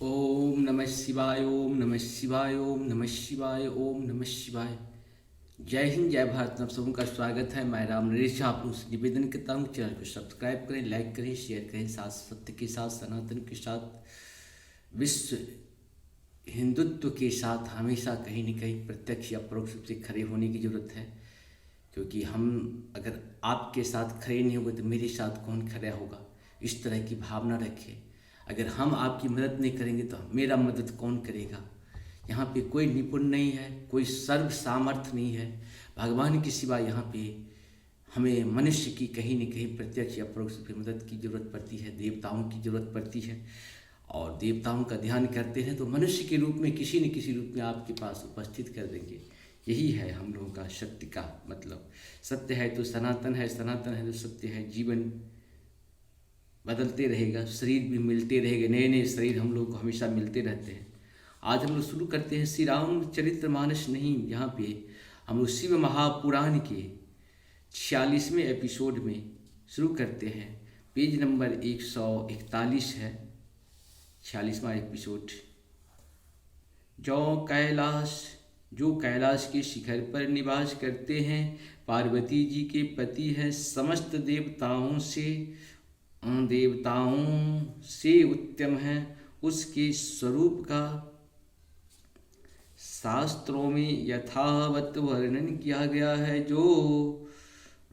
ओम नमः शिवाय, ओम नमः शिवाय, ओम नमः शिवाय, ओम नमः शिवाय। जय हिंद, जय भारत। आप सबों का स्वागत है। मैं राम नरेश आप लोगों से निवेदन करता हूँ, चैनल को सब्सक्राइब करें, लाइक करें, शेयर करें। साथ सत्य के साथ, सनातन के साथ, विश्व हिंदुत्व के साथ हमेशा कहीं न कहीं प्रत्यक्ष या परोक्ष रूप से खड़े होने की ज़रूरत है। क्योंकि हम अगर आपके साथ खड़े नहीं होंगे तो मेरे साथ कौन खड़ा होगा, इस तरह की भावना रखें। अगर हम आपकी मदद नहीं करेंगे तो मेरा मदद कौन करेगा। यहाँ पे कोई निपुण नहीं है, कोई सर्व सामर्थ्य नहीं है। भगवान के सिवा यहाँ पे हमें मनुष्य की कहीं न कहीं प्रत्यक्ष या परोक्ष रूप से मदद की ज़रूरत पड़ती है, देवताओं की ज़रूरत पड़ती है। और देवताओं का ध्यान करते हैं तो मनुष्य के रूप में किसी न किसी रूप में आपके पास उपस्थित कर देंगे। यही है हम लोगों का शक्ति का मतलब। सत्य है तो सनातन है, सनातन है तो सत्य है। जीवन बदलते रहेगा, शरीर भी मिलते रहेंगे, नए नए शरीर हम लोग को हमेशा मिलते रहते हैं। आज हम लोग शुरू करते हैं श्री रामचरितमानस, नहीं, यहाँ पे हम लोग शिव महापुराण के 46वें एपिसोड में शुरू करते हैं। पेज नंबर 141 है, 46वां एपिसोड। जो कैलाश के शिखर पर निवास करते हैं, पार्वती जी के पति हैं, समस्त देवताओं से उत्तम है। उसके स्वरूप का शास्त्रों में यथावत वर्णन किया गया है, जो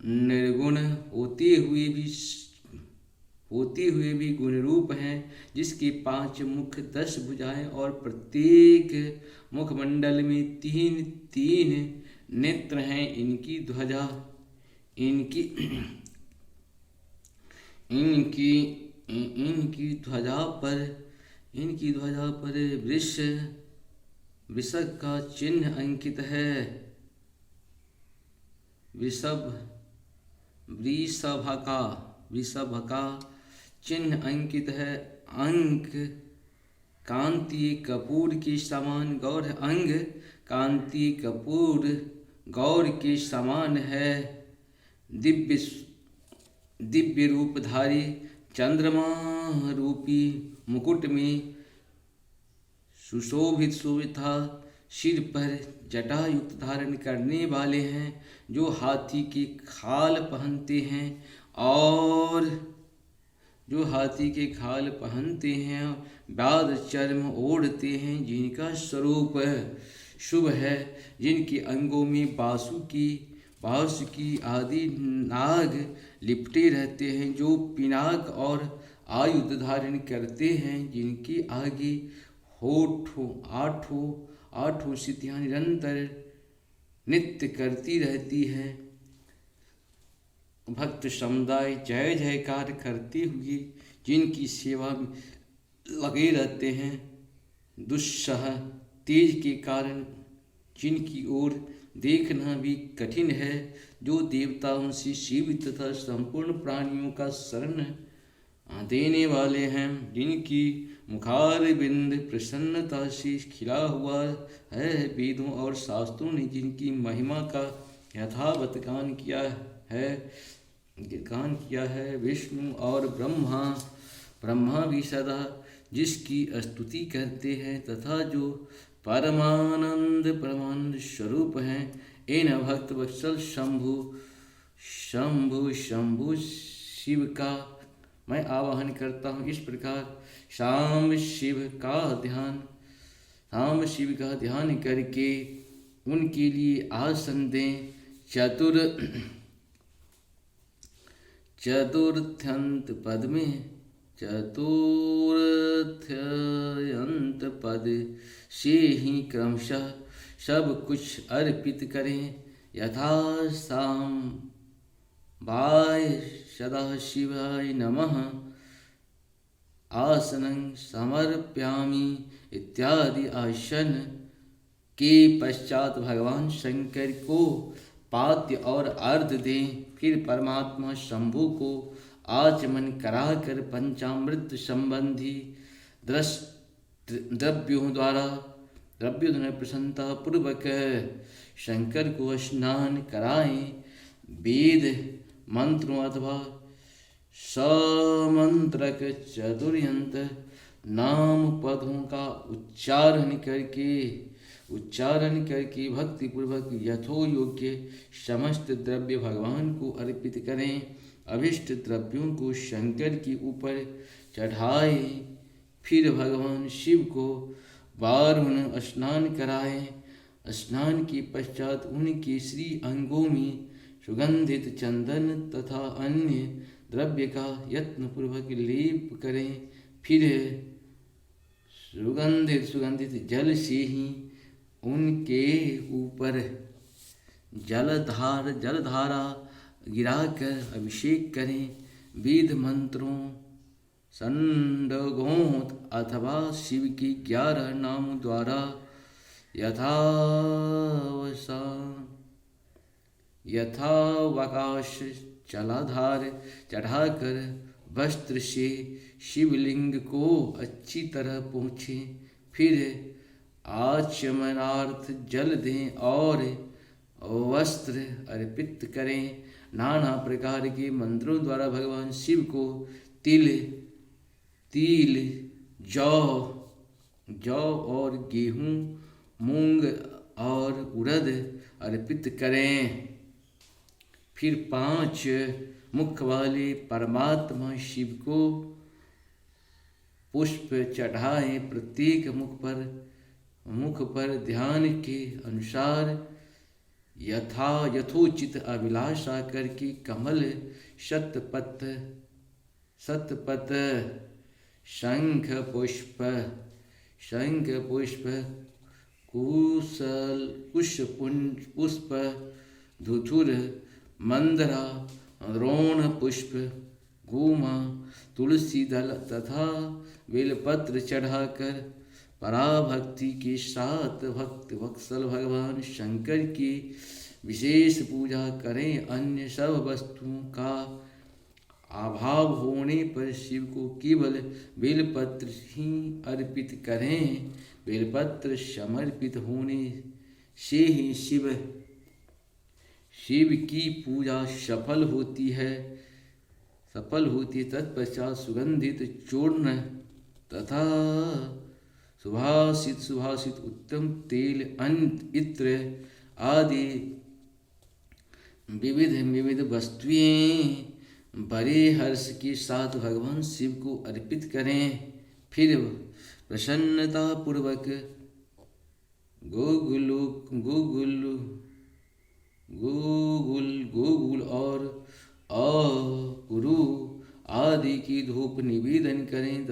निर्गुण होते हुए भी गुण रूप हैं, जिसके 5 मुख 10 भुजाएं और प्रत्येक मुखमंडल में 3 नेत्र हैं। इनकी ध्वजा पर वृषभ का चिन्ह अंकित है। वृषभ का चिन्ह अंकित है। अंग कांति कपूर के समान गौर के समान है। दिव्य रूपधारी चंद्रमा रूपी मुकुट में सुशोभित था। सिर पर जटायुक्त धारण करने वाले हैं, जो हाथी के खाल पहनते हैं, व्याध चर्म ओढ़ते हैं, जिनका स्वरूप शुभ है, जिनके अंगों में वासुकी आदि नाग लिपटे रहते हैं, जो पिनाक और आयुध धारण करते हैं, जिनके आगे आठों सिद्धियां निरंतर नित्य करती रहती है। भक्त समुदाय जय जयकार करते हुए जिनकी सेवा में लगे रहते हैं, दुस्सह तेज के कारण जिनकी ओर देखना भी कठिन है, जो देवताओं से शिव तथा संपूर्ण प्राणियों का शरण देने वाले हैं, जिनकी मुखारबिंद प्रसन्नता से खिला हुआ है। वेदों और शास्त्रों ने जिनकी महिमा का यथावत गान किया है। विष्णु और ब्रह्मा भी सदा जिसकी स्तुति करते हैं, तथा जो परमानंद स्वरूप हैं, इन भक्त वत्सल शंभु शिव का मैं आवाहन करता हूँ। इस प्रकार शाम शिव का ध्यान करके उनके लिए आसन दें। चतुर्थ्यंत पद से ही क्रमशः सब कुछ अर्पित करें। यथा साम बाय सदाशिवाय नमः आसनं समर्प्यामि इत्यादि आसन के पश्चात भगवान शंकर को पाद्य और अर्घ दें। फिर परमात्मा शंभु को आचमन कराकर पंचामृत संबंधी द्रव्यों द्वारा प्रसन्नता पूर्वक शंकर को स्नान कराएं। वेद मंत्रों अथवा समंत्रक चतुर्यंत नाम पदों का उच्चारण करके भक्ति पूर्वक यथो योग्य समस्त द्रव्य भगवान को अर्पित करें। अभिष्ट द्रव्यों को शंकर के ऊपर चढ़ाए, फिर भगवान शिव को बारुण स्नान कराएं। स्नान के पश्चात उनके श्री अंगों में सुगंधित चंदन तथा अन्य द्रव्य का यत्नपूर्वक लेप करें। फिर सुगंधित जल से ही उनके ऊपर जलधारा गिराकर अभिषेक करें। वेद मंत्रों, संडगोत अथवा शिव के 11 नामों द्वारा यथावकाश जलाधार चढ़ाकर वस्त्र से शिवलिंग को अच्छी तरह पोंछें। फिर आचमनार्थ जल दें और वस्त्र अर्पित करें। नाना प्रकार के मंत्रों द्वारा भगवान शिव को तिल, जौ और गेहूँ, मूंग और उड़द अर्पित करें। फिर 5 मुख वाले परमात्मा शिव को पुष्प चढ़ाएं। प्रत्येक मुख पर ध्यान के अनुसार यथोचित अभिलाषा करके कमल, शतपथ, शंख पुष्प, कुश पुष्प, धुतुर, मंदरा, द्रोण पुष्प, गुमा, तुलसी दल तथा बेलपत्र चढ़ाकर पराभक्ति के साथ भक्त वत्सल भगवान शंकर की विशेष पूजा करें। अन्य सब वस्तुओं का अभाव होने पर शिव को केवल बेलपत्र ही अर्पित करें। बेलपत्र समर्पित होने से ही शिव की पूजा सफल होती है। तत्पश्चात सुगंधित चूर्ण तथा सुभाषित उत्तम तेल, इत्र आदि विविध वस्तुएं बड़े हर्ष के साथ भगवान शिव को अर्पित करें। फिर प्रसन्नता पूर्वक गोगुल और गुरु आदि की धूप निवेदन करें।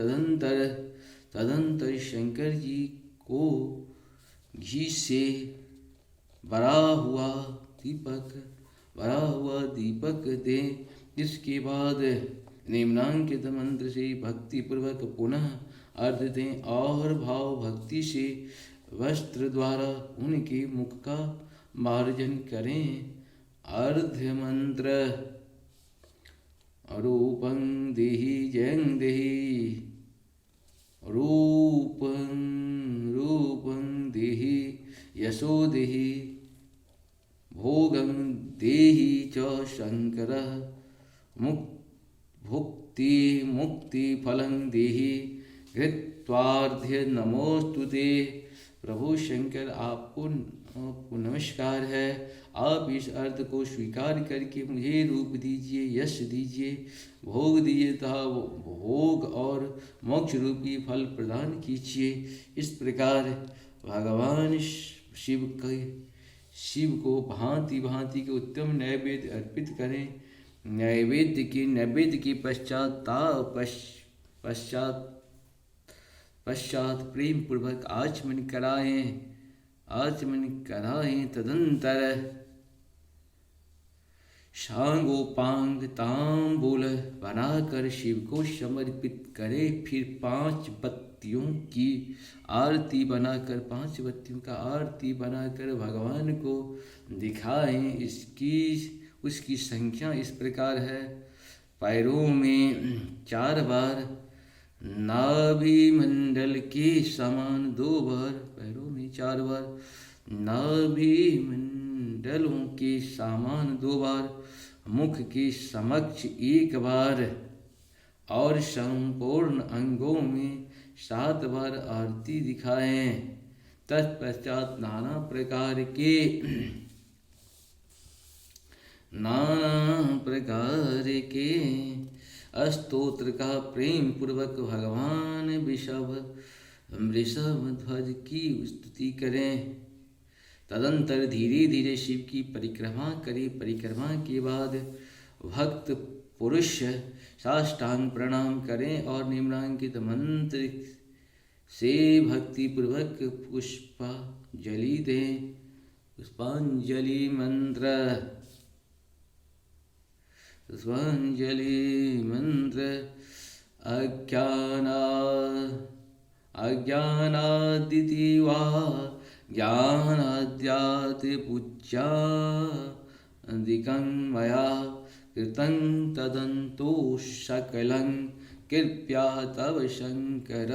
तदंतर शंकर जी को घी से भरा हुआ दीपक दें। इसके बाद निम्नांकित मंत्र से भक्ति पूर्वक पुनः अर्घ दें और भाव भक्ति से वस्त्र द्वारा उनके मुख का मार्जन करें। अर्घ्य मंत्र: रूपं देहि जयं देहि, रूपं देहि यशो देहि, भोगं देहि च शंकरः, मुक्ति फलं देहि, कृत्वार्घ्य नमोस्तुते। प्रभु शंकर, आपको नमस्कार है। आप इस अर्थ को स्वीकार करके मुझे रूप दीजिए, यश दीजिए, भोग दीजिए तथा भोग और मोक्ष रूपी फल प्रदान कीजिए। इस प्रकार भगवान शिव को भांति भांति के उत्तम नैवेद्य अर्पित करें। नैवेद्य के पश्चात प्रेम पूर्वक आचमन कराएं। तदंतर सांगोपांग तांबूल बनाकर शिव को समर्पित करें। फिर 5 बत्तियों की आरती बनाकर भगवान को दिखाएं। उसकी संख्या इस प्रकार है: पैरों में 4 बार, नाभि मंडल के समान 2 बार, पैरों में 4 बार, नाभि मंडलों के समान 2 बार, मुख के समक्ष 1 बार, और संपूर्ण अंगों में 7 बार आरती दिखाएं। तत्पश्चात नाना प्रकार के स्तोत्र का प्रेम पूर्वक भगवान वृषभ ध्वज की स्तुति करें। तदंतर धीरे धीरे शिव की परिक्रमा करें। परिक्रमा के बाद भक्त पुरुष साष्टांग प्रणाम करें और निम्नांकित मंत्र से भक्ति पूर्वक पुष्पांजलि दें। पुष्पांजलि मंत्र अज्ञानादिति वा ज्ञानाद्याति पूज्यादिकं मया कृतं तदन्तो सकलं कृपया तव शंकर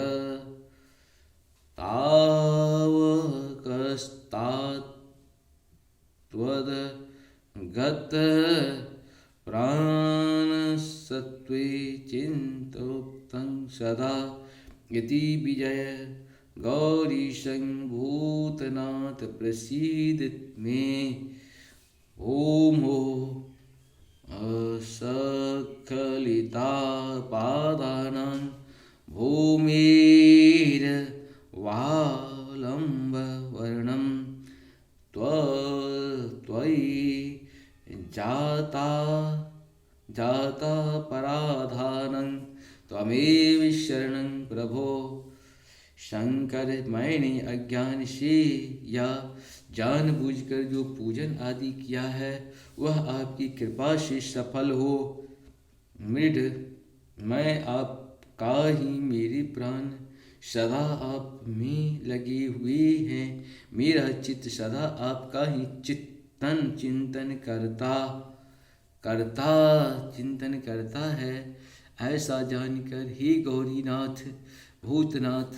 तावकस्तात्वद्गत प्राणसत्त्वे चिन्तोक्तं सदा इति विजय गौरीशं भूतनाथ प्रसीद मे। ओम असकलितापादानां भूमिर्वालम्बवर्णं त्वयि जातापराधानं त्वमेव शरणं प्रभो। शंकर, मैंने अज्ञान से या जानबूझकर जो पूजन आदि किया है वह आपकी कृपा से सफल हो। मृड मैं आपका ही, मेरे प्राण सदा आप में लगे हुए हैं। मेरा चित्त सदा आपका ही चिंतन करता है। ऐसा जानकर हे गौरीनाथ भूतनाथ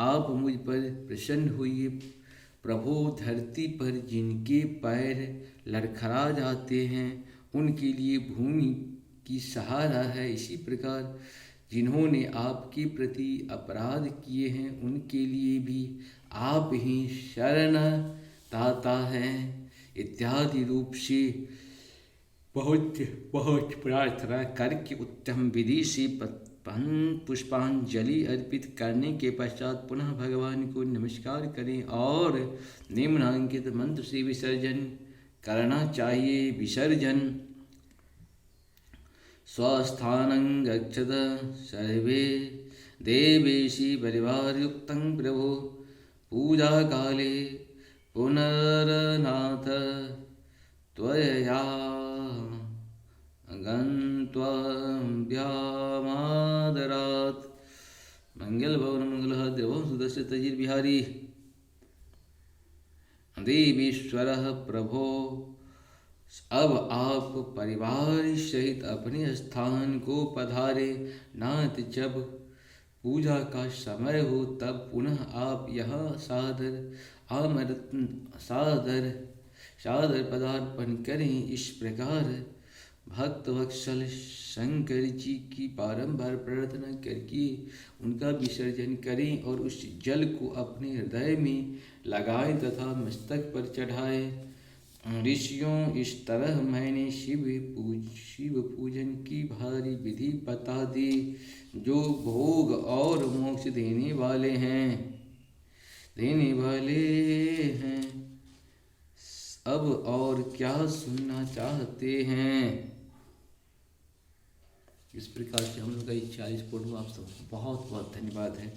आप मुझ पर प्रसन्न हुई। प्रभु, धरती पर जिनके पैर लड़खड़ा जाते हैं उनके लिए भूमि की सहारा है। इसी प्रकार जिन्होंने आपके प्रति अपराध किए हैं उनके लिए भी आप ही शरण दाता हैं। इत्यादि रूप से बहुत प्रार्थना करके उत्तम विधि से पुष्पांजलि अर्पित करने के पश्चात पुनः भगवान को नमस्कार करें और निम्नांकित मंत्र से विसर्जन करना चाहिए। विसर्जन स्वस्थानं गच्छत सर्वे देवेशी परिवारयुक्तं प्रभो। पूजा काले पुनरनाथ त्वया गन्त्वाभ्यामादरात्। मंगलभवन मंगलः देवं सुदस्य तजिर्विहारी। देवीश्वरः प्रभो, अब आप परिवार सहित अपने स्थान को पधारे। नाथ, जब पूजा का समय हो तब पुनः आप यहाँ सादर पदार्पण करें। इस प्रकार भक्त वत्सल शंकर जी की बारंबार प्रार्थना करके उनका विसर्जन करें और उस जल को अपने हृदय में लगाएं तथा मस्तक पर चढ़ाएं। ऋषियों, इस तरह मैंने शिव पूजन की भारी विधि बता दी जो भोग और मोक्ष देने वाले हैं। अब और क्या सुनना चाहते हैं? इस प्रकार से हम लोग का 40 पूर्ण आप सब बहुत बहुत धन्यवाद है।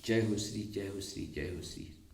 जय हो श्री, जय हो श्री, जय हो श्री।